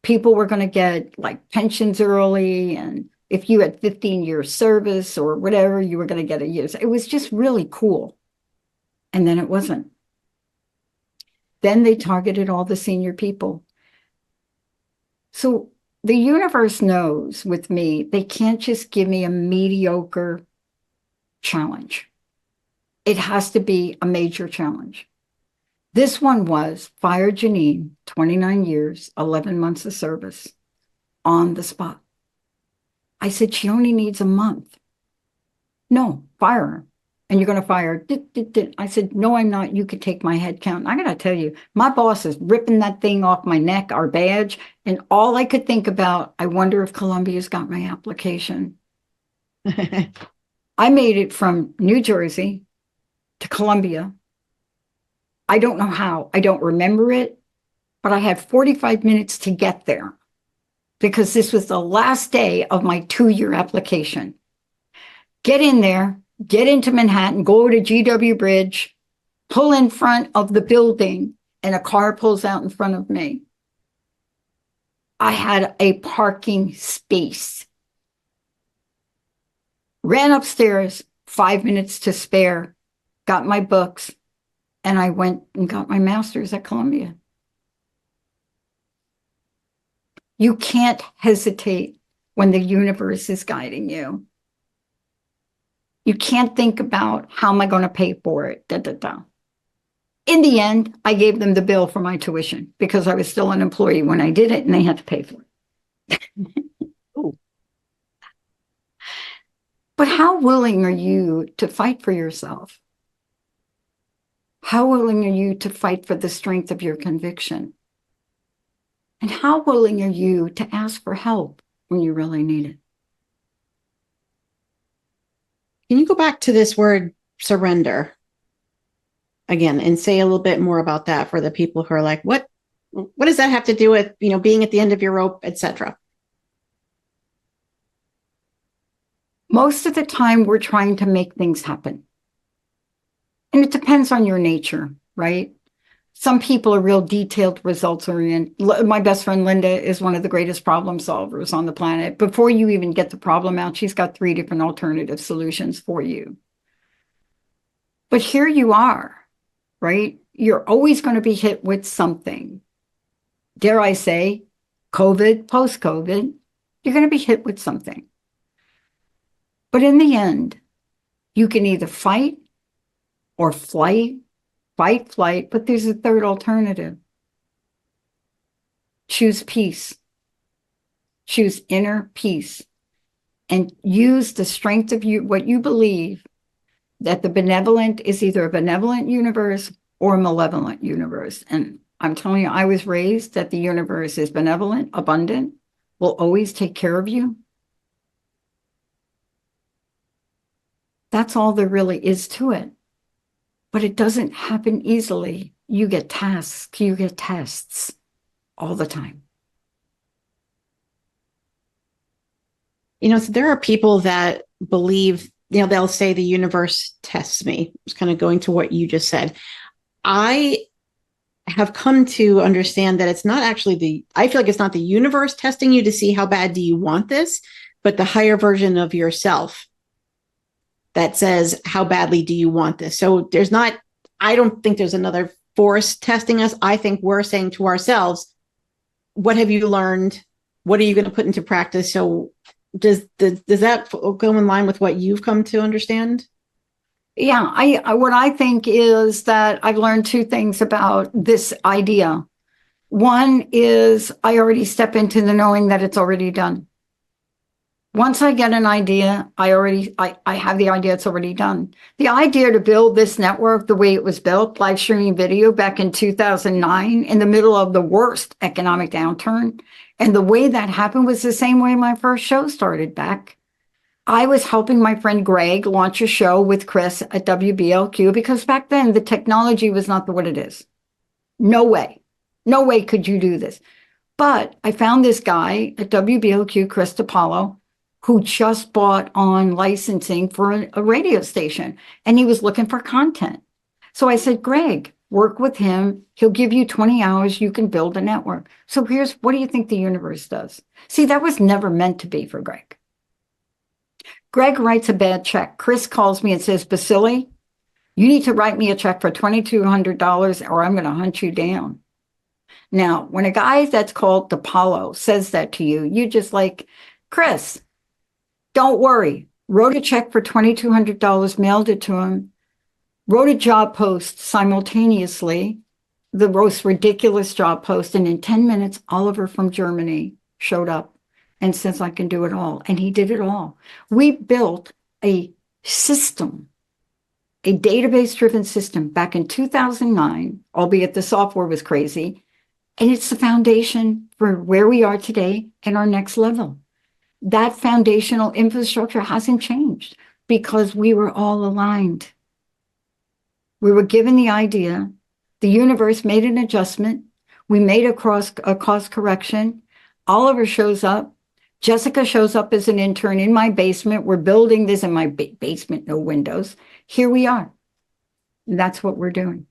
Speaker 3: People were going to get like pensions early, and if you had 15 years service or whatever, you were going to get a year's. It was just really cool. And then it wasn't. Then they targeted all the senior people. So the universe knows with me, they can't just give me a mediocre challenge. It has to be a major challenge. This one was fire Janine, 29 years, 11 months of service, on the spot. I said, she only needs a month. No, fire her. And you're going to fire her. I said, no, I'm not. You could take my head count. I got to tell you, my boss is ripping that thing off my neck, our badge. And all I could think about, I wonder if Columbia's got my application. I made it from New Jersey to Columbia. I don't know how. I don't remember it, but I had 45 minutes to get there because this was the last day of my 2-year application. Get in there, get into Manhattan, go to GW Bridge, pull in front of the building, and a car pulls out in front of me. I had a parking space. Ran upstairs, 5 minutes to spare, got my books, and I went and got my master's at Columbia. You can't hesitate when the universe is guiding you. You can't think about how am I going to pay for it. In the end, I gave them the bill for my tuition because I was still an employee when I did it and they had to pay for it. But how willing are you to fight for yourself? How willing are you to fight for the strength of your conviction? And how willing are you to ask for help when you really need it?
Speaker 2: Can you go back to this word surrender again and say a little bit more about that for the people who are like, what does that have to do with, being at the end of your rope, etc.?
Speaker 3: Most of the time we're trying to make things happen. And it depends on your nature, right? Some people are real detailed, results oriented. My best friend Linda is one of the greatest problem solvers on the planet. Before you even get the problem out, she's got 3 different alternative solutions for you. But here you are, right? You're always going to be hit with something. Dare I say, COVID, post-COVID, you're going to be hit with something. But in the end, you can either fight or flight, but there's a third alternative. Choose peace. Choose inner peace. And use the strength of what you believe, that the benevolent is either a benevolent universe or a malevolent universe. And I'm telling you, I was raised that the universe is benevolent, abundant, will always take care of you. That's all there really is to it. But it doesn't happen easily. You get tasks, you get tests all the time.
Speaker 2: So there are people that believe, they'll say the universe tests me. It's kind of going to what you just said. I have come to understand that it's not actually I feel like it's not the universe testing you to see how bad do you want this, but the higher version of yourself that says, how badly do you want this? So I don't think there's another force testing us. I think we're saying to ourselves, what have you learned? What are you going to put into practice? So does that go in line with what you've come to understand?
Speaker 3: Yeah, what I think is that I've learned two things about this idea. One is I already step into the knowing that it's already done. Once I get an idea, I have the idea, it's already done. The idea to build this network the way it was built, live streaming video back in 2009, in the middle of the worst economic downturn. And the way that happened was the same way my first show started back. I was helping my friend Greg launch a show with Chris at WBLQ because back then the technology was not what it is. No way. No way could you do this. But I found this guy at WBLQ, Chris DiPaolo, who just bought on licensing for a radio station, and he was looking for content. So I said, Greg, work with him. He'll give you 20 hours. You can build a network. So what do you think the universe does? See, that was never meant to be for Greg. Greg writes a bad check. Chris calls me and says, Baccili, you need to write me a check for $2,200 or I'm going to hunt you down. Now, when a guy that's called DiPaolo says that to you, you just like, Chris, don't worry. Wrote a check for $2,200, mailed it to him, wrote a job post simultaneously, the most ridiculous job post. And in 10 minutes, Oliver from Germany showed up and says, I can do it all. And he did it all. We built a system, a database-driven system back in 2009, albeit the software was crazy. And it's the foundation for where we are today and our next level. That foundational infrastructure hasn't changed because we were all aligned. We were given the idea. The universe made an adjustment. We made a cost correction. Oliver shows up. Jessica shows up as an intern in my basement. We're building this in my basement, no windows. Here we are. That's what we're doing.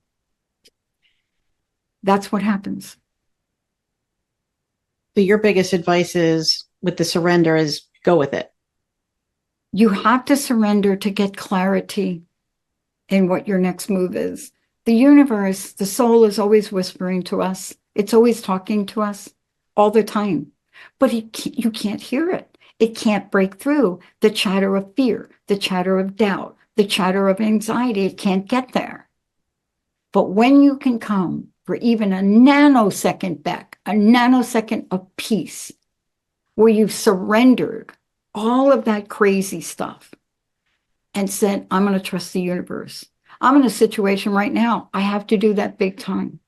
Speaker 3: That's what happens.
Speaker 2: So your biggest advice is with the surrender is go with it.
Speaker 3: You have to surrender to get clarity in what your next move is. The universe, the soul is always whispering to us. It's always talking to us all the time, but you can't hear it. It can't break through the chatter of fear, the chatter of doubt, the chatter of anxiety. It can't get there. But when you can come for even a nanosecond back, a nanosecond of peace, where you've surrendered all of that crazy stuff and said, I'm going to trust the universe. I'm in a situation right now. I have to do that big time.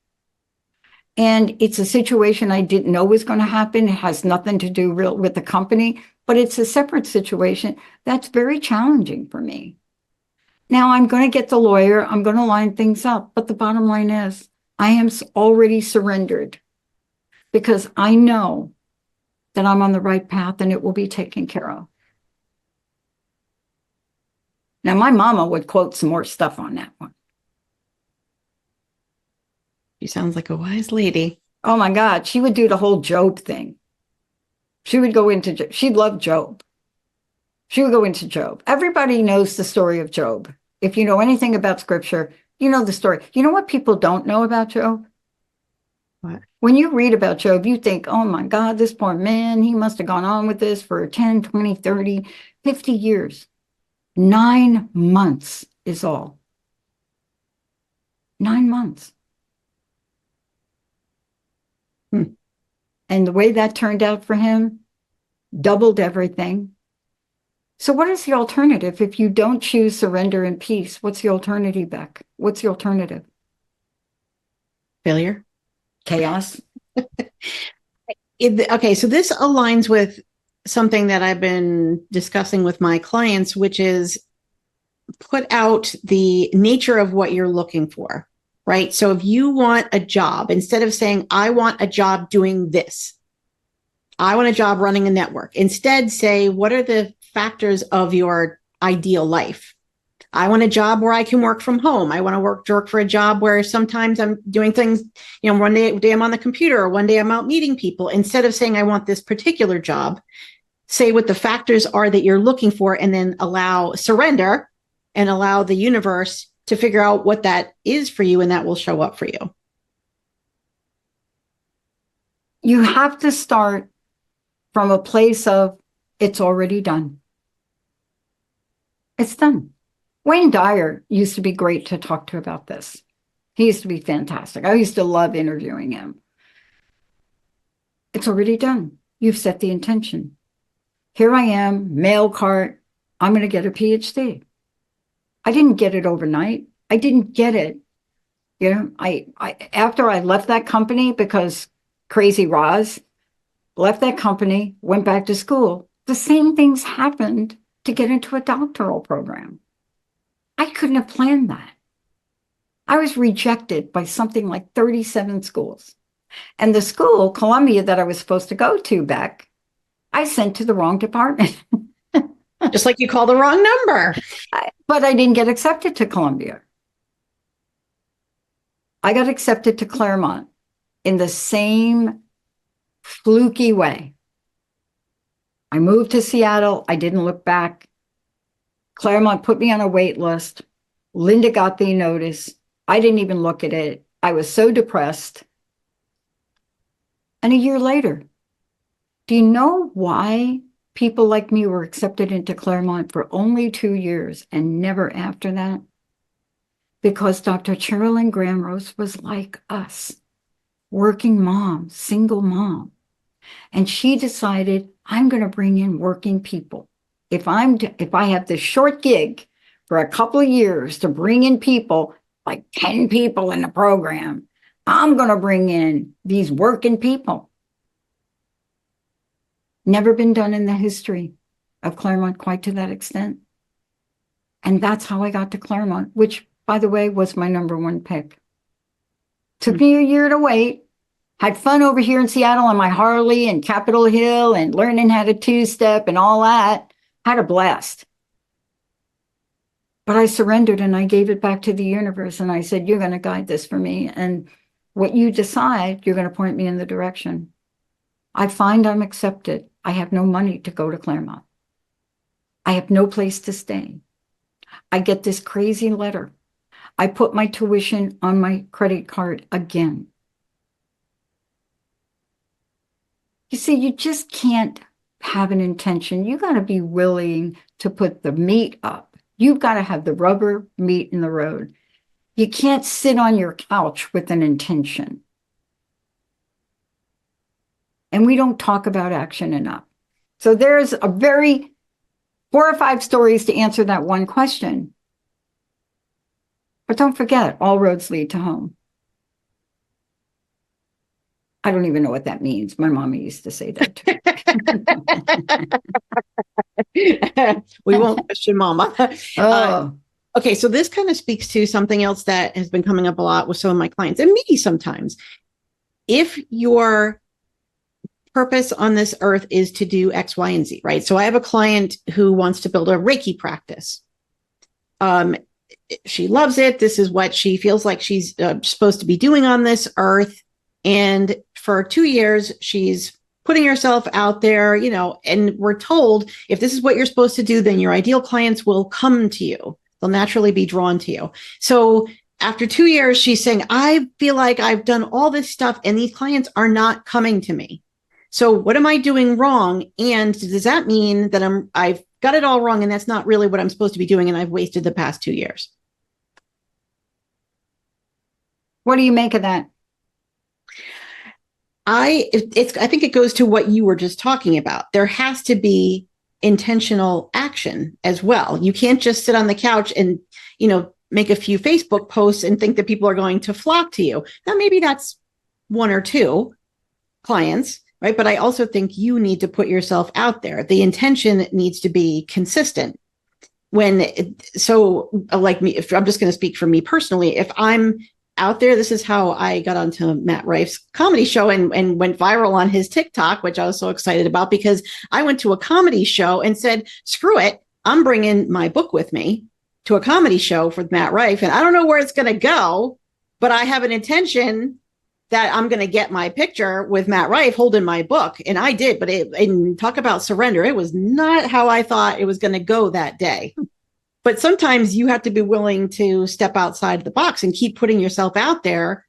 Speaker 3: And it's a situation I didn't know was going to happen. It has nothing to do with the company, but it's a separate situation that's very challenging for me. Now I'm going to get the lawyer. I'm going to line things up. But the bottom line is I am already surrendered because I know that I'm on the right path and it will be taken care of. Now, my mama would quote some more stuff on that one.
Speaker 2: She sounds like a wise lady.
Speaker 3: Oh my God, she would do the whole Job thing. She would go into, she'd love Job. She would go into Job. Everybody knows the story of Job. If you know anything about scripture, you know the story. You know what people don't know about Job?
Speaker 2: What?
Speaker 3: When you read about Job, you think, oh my God, this poor man, he must have gone on with this for 10, 20, 30, 50 years. 9 months is all. 9 months. And the way that turned out for him, doubled everything. So what is the alternative? If you don't choose surrender and peace, what's the alternative, Becc? What's the alternative?
Speaker 2: Failure.
Speaker 3: Chaos.
Speaker 2: Okay, so this aligns with something that I've been discussing with my clients, which is put out the nature of what you're looking for, right? So if you want a job, instead of saying, I want a job doing this, I want a job running a network, instead say, what are the factors of your ideal life? I want a job where I can work from home. I want to work for a job where sometimes I'm doing things, one day I'm on the computer, or one day I'm out meeting people. Instead of saying, I want this particular job, say what the factors are that you're looking for, and then surrender and allow the universe to figure out what that is for you, and that will show up for you.
Speaker 3: You have to start from a place of, it's already done. It's done. Wayne Dyer used to be great to talk to about this. He used to be fantastic. I used to love interviewing him. It's already done. You've set the intention. Here I am, mail cart. I'm going to get a PhD. I didn't get it overnight. I didn't get it. You know, I after I left that company, because Crazy Roz left that company, went back to school, the same things happened to get into a doctoral program. I couldn't have planned that. I was rejected by something like 37 schools. And the school, Columbia, that I was supposed to go to, Becc, I sent to the wrong department.
Speaker 2: Just like you call the wrong number.
Speaker 3: But I didn't get accepted to Columbia. I got accepted to Claremont in the same fluky way. I moved to Seattle. I didn't look back. Claremont put me on a wait list. Linda got the notice. I didn't even look at it. I was so depressed. And a year later, do you know why people like me were accepted into Claremont for only 2 years and never after that? Because Dr. Cherilyn Gramrose was like us, working mom, single mom. And she decided, I'm going to bring in working people. If I have this short gig for a couple of years to bring in people, like 10 people in the program, I'm going to bring in these working people. Never been done in the history of Claremont quite to that extent. And that's how I got to Claremont, which, by the way, was my #1 pick. Took me a year to wait. Had fun over here in Seattle on my Harley and Capitol Hill and learning how to two-step and all that. Had a blast. But I surrendered and I gave it back to the universe. And I said, you're going to guide this for me. And what you decide, you're going to point me in the direction. I find I'm accepted. I have no money to go to Claremont. I have no place to stay. I get this crazy letter. I put my tuition on my credit card again. You see, you just can't have an intention. You got to be willing to put the meat up. You've got to have the rubber meet in the road. You can't sit on your couch with an intention. And we don't talk about action enough. So there's a very 4 or 5 stories to answer that one question. But don't forget, all roads lead to home. I don't even know what that means. My mama used to say that too.
Speaker 2: We won't question mama. Okay, so this kind of speaks to something else that has been coming up a lot with some of my clients and me sometimes. If your purpose on this earth is to do X, Y, and Z, right? So I have a client who wants to build a Reiki practice. She loves it. This is what she feels like she's supposed to be doing on this earth. And for 2 years, she's putting herself out there, you know, and we're told if this is what you're supposed to do, then your ideal clients will come to you. They'll naturally be drawn to you. So after 2 years, she's saying, I feel like I've done all this stuff and these clients are not coming to me. So what am I doing wrong? And does that mean that I've got it all wrong and that's not really what I'm supposed to be doing and I've wasted the past 2 years?
Speaker 3: What do you make of that?
Speaker 2: I think it goes to what you were just talking about. There has to be intentional action as well. You can't just sit on the couch and, you know, make a few Facebook posts and think that people are going to flock to you. Now, maybe that's 1 or 2 clients, right? But I also think you need to put yourself out there. The intention needs to be consistent. Like me, if I'm just going to speak for me personally, if I'm out there, this is how I got onto Matt Rife's comedy show and went viral on his TikTok, which I was so excited about because I went to a comedy show and said, screw it, I'm bringing my book with me to a comedy show for Matt Rife. And I don't know where it's going to go, but I have an intention that I'm going to get my picture with Matt Rife holding my book. And I did, but and talk about surrender. It was not how I thought it was going to go that day. But sometimes you have to be willing to step outside the box and keep putting yourself out there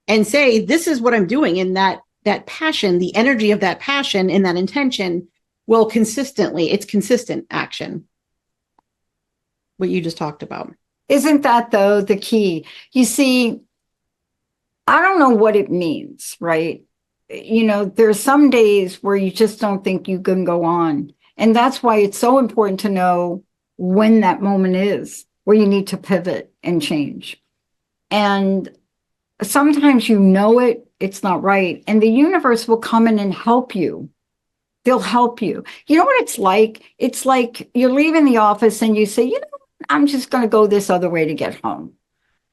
Speaker 2: and say, this is what I'm doing. And that passion, the energy of that passion and that intention will it's consistent action. what you just talked about.
Speaker 3: Isn't that, though, the key? You see, I don't know what it means, right? There's some days where you just don't think you can go on. And that's why it's so important to know when that moment is, where you need to pivot and change. And sometimes it's not right. And the universe will come in and help you. They'll help you. You know what it's like? It's like you're leaving the office and you say, I'm just going to go this other way to get home.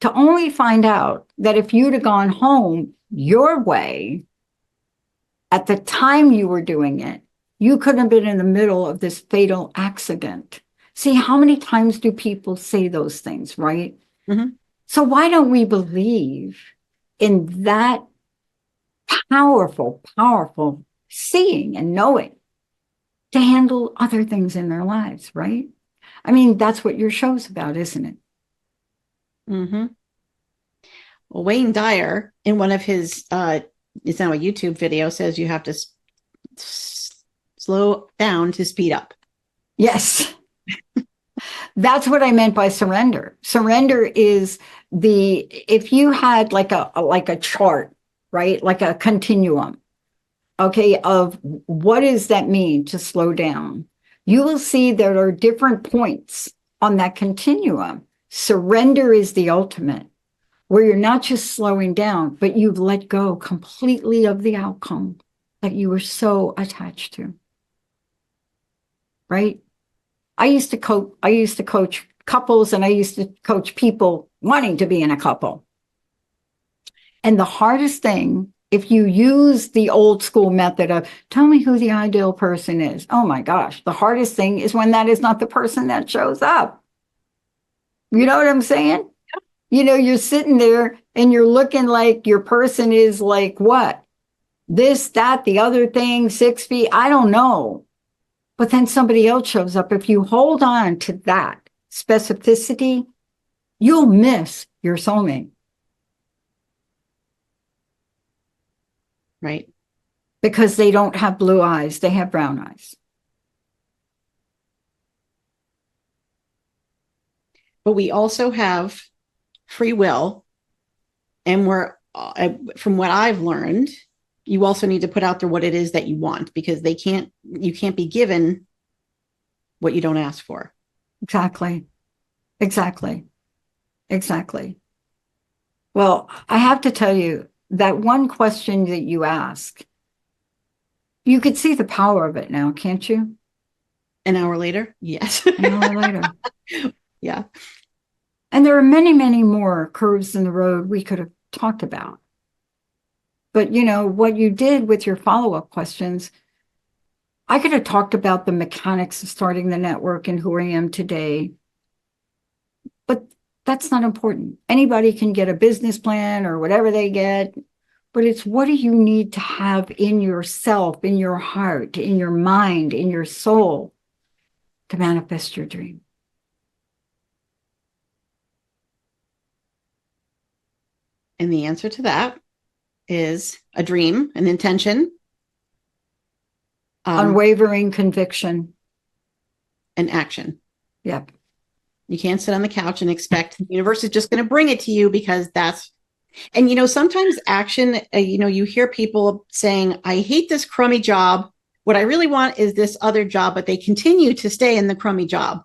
Speaker 3: To only find out that if you'd have gone home your way at the time you were doing it, you could have been in the middle of this fatal accident. See, how many times do people say those things, right?
Speaker 2: Mm-hmm.
Speaker 3: So why don't we believe in that powerful, powerful seeing and knowing to handle other things in their lives, right? I mean, that's what your show's about, isn't it?
Speaker 2: Mm-hmm. Well, Wayne Dyer, in one of his, it's now a YouTube video, says you have to slow down to speed up.
Speaker 3: Yes. That's what I meant by surrender. Surrender is if you had like a chart, right? Like a continuum, okay, of what does that mean to slow down? You will see there are different points on that continuum. Surrender is the ultimate, where you're not just slowing down, but you've let go completely of the outcome that you were so attached to. Right? I used to coach couples, and I used to coach people wanting to be in a couple. And the hardest thing, if you use the old school method of tell me who the ideal person is, oh my gosh, the hardest thing is when that is not the person that shows up. You know what I'm saying? You're sitting there and you're looking like your person is like what? This, that, the other thing, 6 feet, I don't know. But then somebody else shows up. If you hold on to that specificity, you'll miss your soulmate.
Speaker 2: Right.
Speaker 3: Because they don't have blue eyes, they have brown eyes.
Speaker 2: But we also have free will. And from what I've learned, you also need to put out there what it is that you want, because you can't be given what you don't ask for.
Speaker 3: Exactly. Well, I have to tell you that one question that you ask, you could see the power of it now, can't you?
Speaker 2: An hour later? Yes.
Speaker 3: An hour later.
Speaker 2: Yeah.
Speaker 3: And there are many, many more curves in the road we could have talked about. But what you did with your follow-up questions, I could have talked about the mechanics of starting the network and who I am today. But that's not important. Anybody can get a business plan or whatever they get. But it's what do you need to have in yourself, in your heart, in your mind, in your soul to manifest your dream.
Speaker 2: And the answer to that is a dream, an intention,
Speaker 3: unwavering conviction,
Speaker 2: and action.
Speaker 3: Yep.
Speaker 2: You can't sit on the couch and expect the universe is just going to bring it to you, because and sometimes action, you hear people saying, I hate this crummy job. What I really want is this other job, but they continue to stay in the crummy job.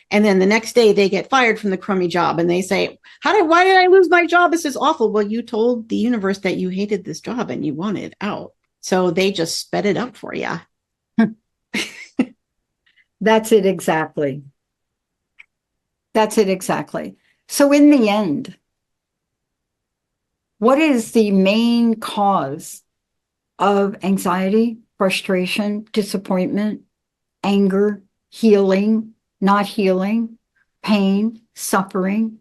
Speaker 2: And then the next day they get fired from the crummy job and they say, why did I lose my job? This is awful. Well, you told the universe that you hated this job and you wanted out. So they just sped it up for you.
Speaker 3: That's it exactly. So in the end, what is the main cause of anxiety, frustration, disappointment, anger, healing, not healing, pain, suffering?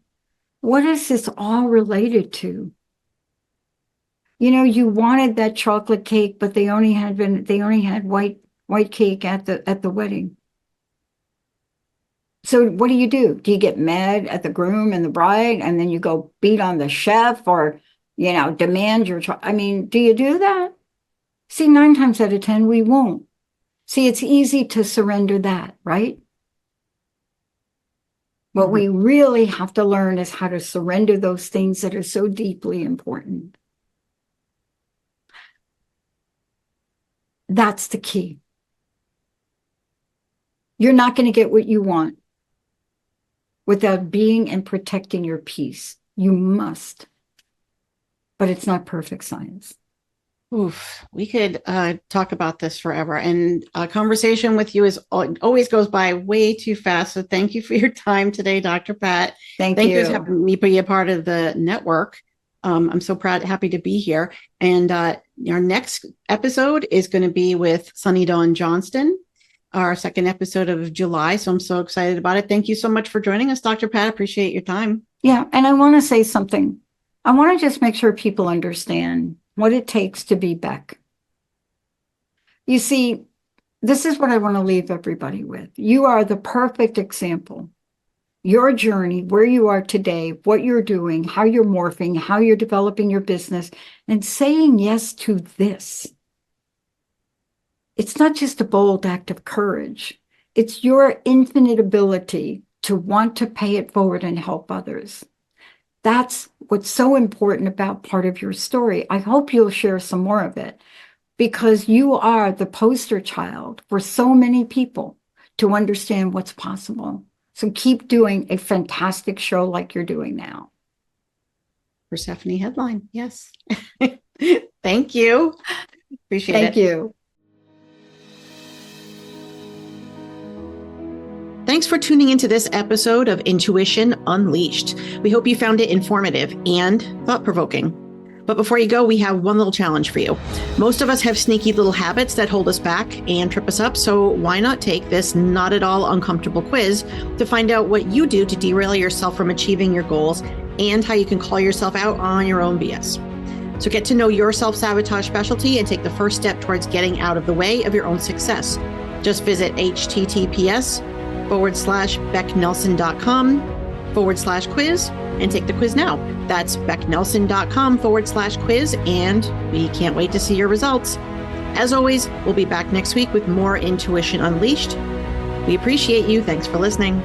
Speaker 3: What is this all related to? You wanted that chocolate cake, but they only had white cake at the wedding. So what do? Do you get mad at the groom and the bride, and then you go beat on the chef, or demand your do you do that? See, 9 times out of 10, we won't. See, it's easy to surrender that, right? What we really have to learn is how to surrender those things that are so deeply important. That's the key. You're not going to get what you want without being and protecting your peace. You must. But it's not perfect science.
Speaker 2: Oof, we could talk about this forever. And a conversation with you always goes by way too fast. So thank you for your time today, Dr. Pat.
Speaker 3: Thank
Speaker 2: you for having me be a part of the network. I'm so happy to be here. And our next episode is going to be with Sunny Dawn Johnston, our second episode of July. So I'm so excited about it. Thank you so much for joining us, Dr. Pat. Appreciate your time.
Speaker 3: Yeah. And I want to say something. I want to just make sure people understand what it takes to be Becc. You see, this is what I want to leave everybody with. You are the perfect example. Your journey, where you are today, what you're doing, how you're morphing, how you're developing your business, and saying yes to this. It's not just a bold act of courage. It's your infinite ability to want to pay it forward and help others. That's what's so important about part of your story. I hope you'll share some more of it, because you are the poster child for so many people to understand what's possible. So keep doing a fantastic show like you're doing now.
Speaker 2: Persephone headline. Yes. Thank you. Appreciate it.
Speaker 3: Thank you.
Speaker 2: Thanks for tuning into this episode of Intuition Unleashed. We hope you found it informative and thought-provoking. But before you go, we have one little challenge for you. Most of us have sneaky little habits that hold us back and trip us up, so why not take this not at all uncomfortable quiz to find out what you do to derail yourself from achieving your goals and how you can call yourself out on your own BS. So get to know your self-sabotage specialty and take the first step towards getting out of the way of your own success. Just visit https://becknelson.com/quiz and take the quiz now. That's becknelson.com/quiz, and we can't wait to see your results. As always, we'll be back next week with more Intuition Unleashed. We appreciate you. Thanks for listening.